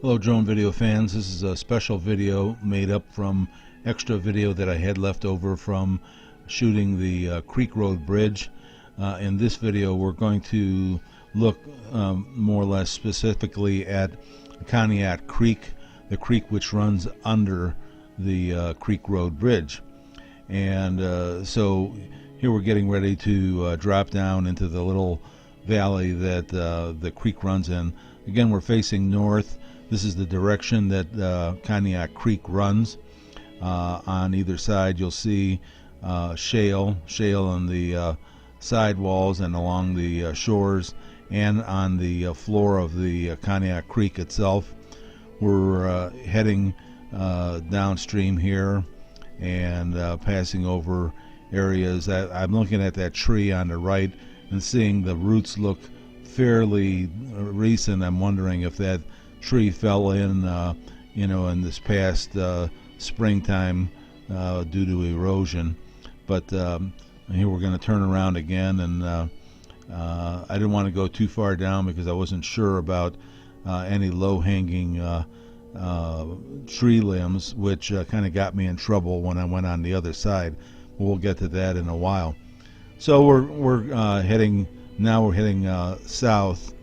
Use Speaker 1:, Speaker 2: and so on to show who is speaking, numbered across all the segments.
Speaker 1: Hello drone video fans, this is a special video made up from extra video that I had left over from shooting the Creek Road Bridge. In this video we're going to look more or less specifically at Conneaut Creek, the creek which runs under the Creek Road Bridge. And so here we're getting ready to drop down into the little valley that the creek runs in. Again, we're facing north. This is the direction that Conneaut Creek runs. On either side you'll see shale on the side walls and along the shores and on the floor of the Conneaut Creek itself. We're heading downstream here and passing over areas. I'm looking at that tree on the right and seeing the roots look fairly recent. I'm wondering if that tree fell in in this past springtime due to erosion. But here we're going to turn around again, and I didn't want to go too far down because I wasn't sure about any low-hanging tree limbs, which kind of got me in trouble when I went on the other side. We'll get to that in a while. So we're heading south,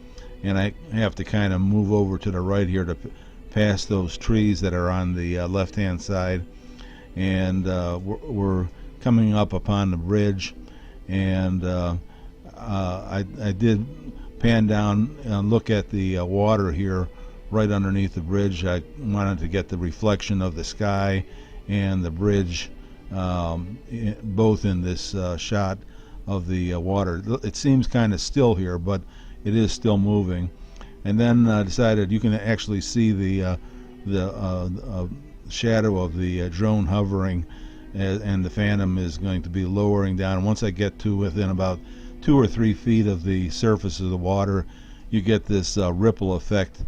Speaker 1: and I have to kind of move over to the right here to pass those trees that are on the left-hand side, and we're coming up upon the bridge. And I did pan down and look at the water here right underneath the bridge. I wanted to get the reflection of the sky and the bridge both in this shot of the water. It seems kind of still here, but it is still moving. And then decided you can actually see the shadow of the drone hovering, and the Phantom is going to be lowering down. Once I get to within about 2 or 3 feet of the surface of the water, you get this ripple effect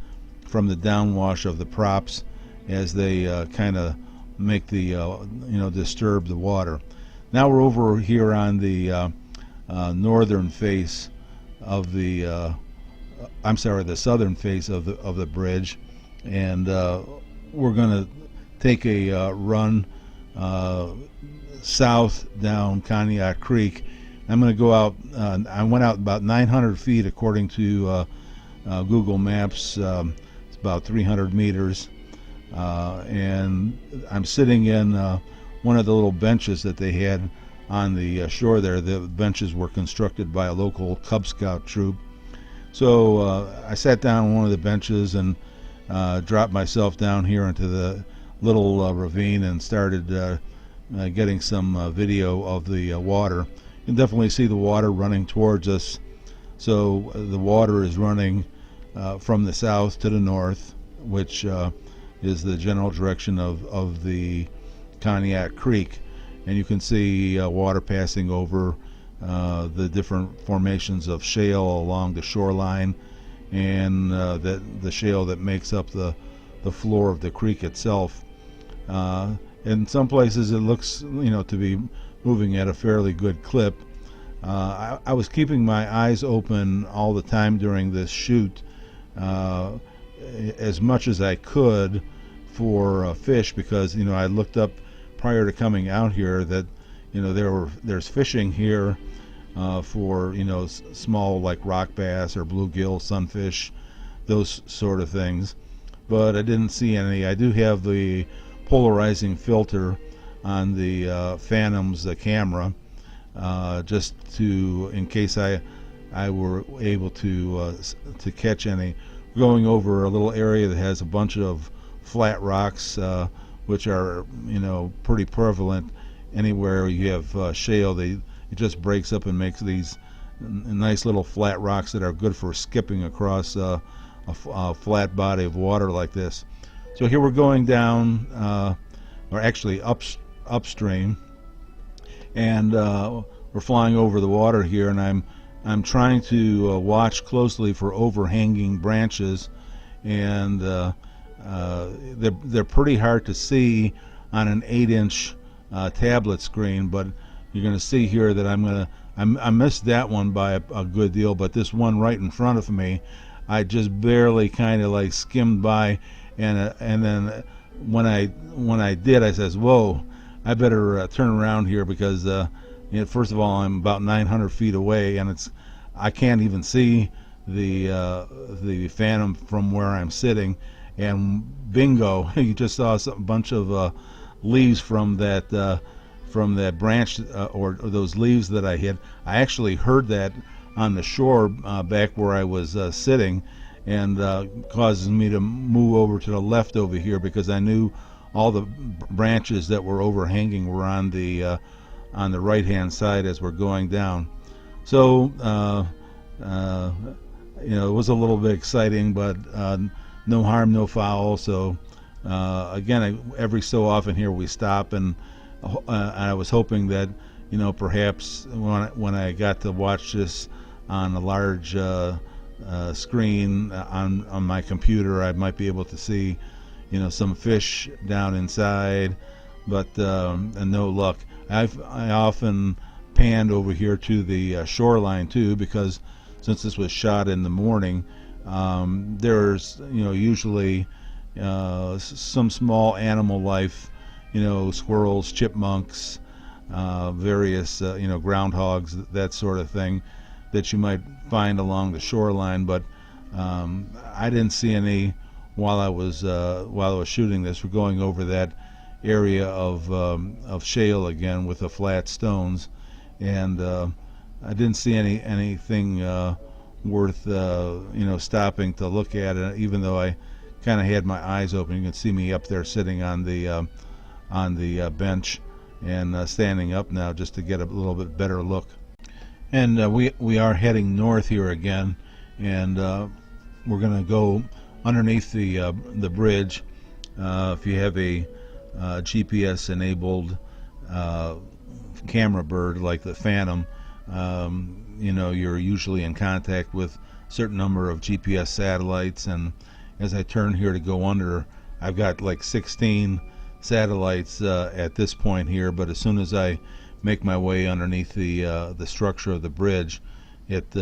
Speaker 1: from the downwash of the props as they kind of make the disturb the water. Now we're over here on the northern face of the the southern face of the bridge, and we're going to take a run south down Conneaut Creek. I'm going to go out. I went out about 900 feet according to Google Maps. It's about 300 meters, and I'm sitting in one of the little benches that they had on the shore there. The benches were constructed by a local Cub Scout troop. So I sat down on one of the benches and dropped myself down here into the little ravine and started getting some video of the water. You can definitely see the water running towards us. So the water is running from the south to the north, which is the general direction of the Conneaut Creek. And you can see water passing over the different formations of shale along the shoreline, and the shale that makes up the floor of the creek itself. In some places it looks to be moving at a fairly good clip. I was keeping my eyes open all the time during this shoot, as much as I could for fish, because I looked up prior to coming out here that there's fishing here for small, like rock bass or bluegill, sunfish, those sort of things, but I didn't see any. I do have the polarizing filter on the Phantom's camera, just in case I were able to catch any. We're going over a little area that has a bunch of flat rocks, which are pretty prevalent anywhere you have shale. It just breaks up and makes these nice little flat rocks that are good for skipping across a flat body of water like this. So here we're going down, or actually upstream, and we're flying over the water here, and I'm trying to watch closely for overhanging branches, and they're pretty hard to see on an 8-inch tablet screen, but you're going to see here that I missed that one by a good deal, but this one right in front of me, I just barely kind of like skimmed by, and then when I did, I says, "Whoa, I better turn around here because first of all, I'm about 900 feet away, and I can't even see the Phantom from where I'm sitting." And bingo, you just saw a bunch of leaves from that branch or those leaves that I hit. I actually heard that on the shore back where I was sitting, and causes me to move over to the left over here because I knew all the branches that were overhanging were on the right hand side as we're going down. So it was a little bit exciting, but no harm, no foul. So again, every so often here we stop, and I was hoping that perhaps when I got to watch this on a large screen on my computer, I might be able to see some fish down inside, but and no luck. I often panned over here to the shoreline too, because since this was shot in the morning, there's usually some small animal life, squirrels, chipmunks, various groundhogs, that sort of thing that you might find along the shoreline, but I didn't see any while I was shooting this. We're going over that area of shale again with the flat stones, and I didn't see anything worth stopping to look at it, even though I kind of had my eyes open. You can see me up there sitting on the bench and standing up now just to get a little bit better look. And we are heading north here again, and we're going to go underneath the bridge. If you have a GPS enabled camera bird like the Phantom, you're usually in contact with a certain number of GPS satellites, and as I turn here to go under, I've got like 16 satellites at this point here, but as soon as I make my way underneath the structure of the bridge, it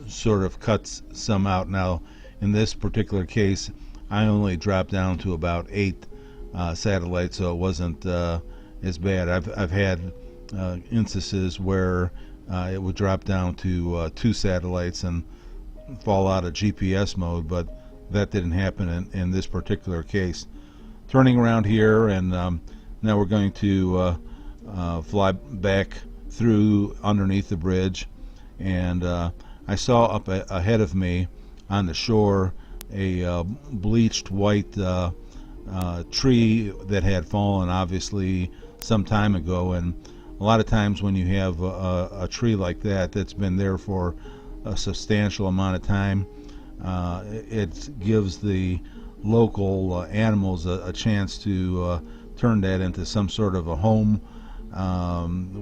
Speaker 1: sort of cuts some out. Now in this particular case, I only dropped down to about 8 satellites, so it wasn't as bad. I've had instances where it would drop down to 2 satellites and fall out of GPS mode, but that didn't happen in this particular case. Turning around here, and now we're going to fly back through underneath the bridge, and I saw up ahead of me on the shore a bleached white tree that had fallen obviously some time ago. And a lot of times when you have a tree like that that's been there for a substantial amount of time, it gives the local animals a chance to turn that into some sort of a home,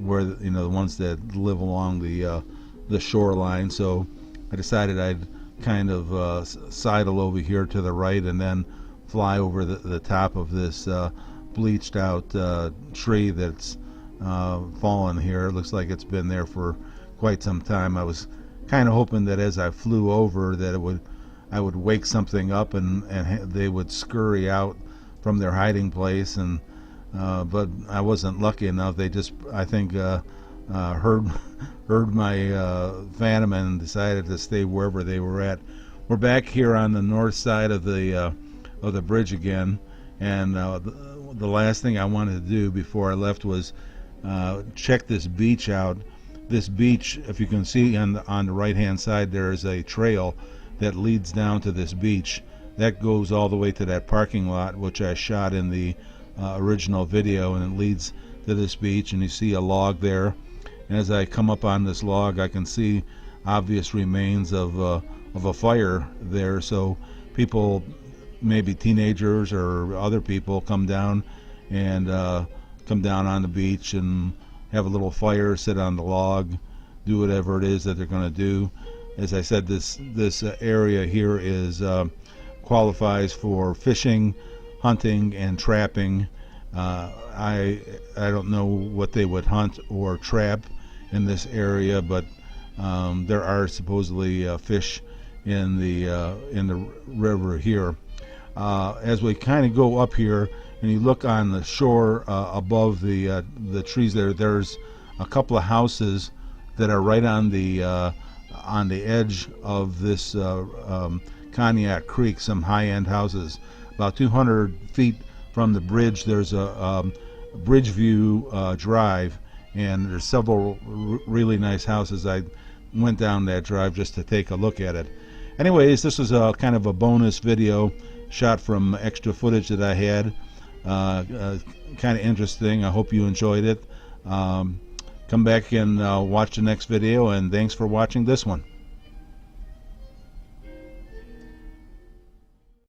Speaker 1: where the ones that live along the shoreline. So I decided I'd kind of sidle over here to the right and then fly over the top of this bleached out tree that's fallen here. It looks like it's been there for quite some time. I was kind of hoping that as I flew over that I would wake something up and they would scurry out from their hiding place, and but I wasn't lucky enough. They just, I think, heard my Phantom and decided to stay wherever they were at. We're back here on the north side of the bridge again, and the last thing I wanted to do before I left was check this beach out. This beach, if you can see on the right hand side, there is a trail that leads down to this beach that goes all the way to that parking lot, which I shot in the original video, and it leads to this beach, and you see a log there. And as I come up on this log, I can see obvious remains of a fire there. So people, maybe teenagers or other people, come down on the beach and have a little fire, sit on the log, do whatever it is that they're going to do. As I said, this area here is qualifies for fishing, hunting, and trapping. I don't know what they would hunt or trap in this area, but there are supposedly fish in the river here. As we kind of go up here and you look on the shore above the trees there's a couple of houses that are right on the edge of this Conneaut Creek, some high-end houses. About 200 feet from the bridge there's a bridge view drive, and there's several really nice houses. I went down that drive just to take a look at it. Anyways, this was a kind of a bonus video shot from extra footage that I had. Kind of interesting. I hope you enjoyed it. Come back and watch the next video, and thanks for watching this one.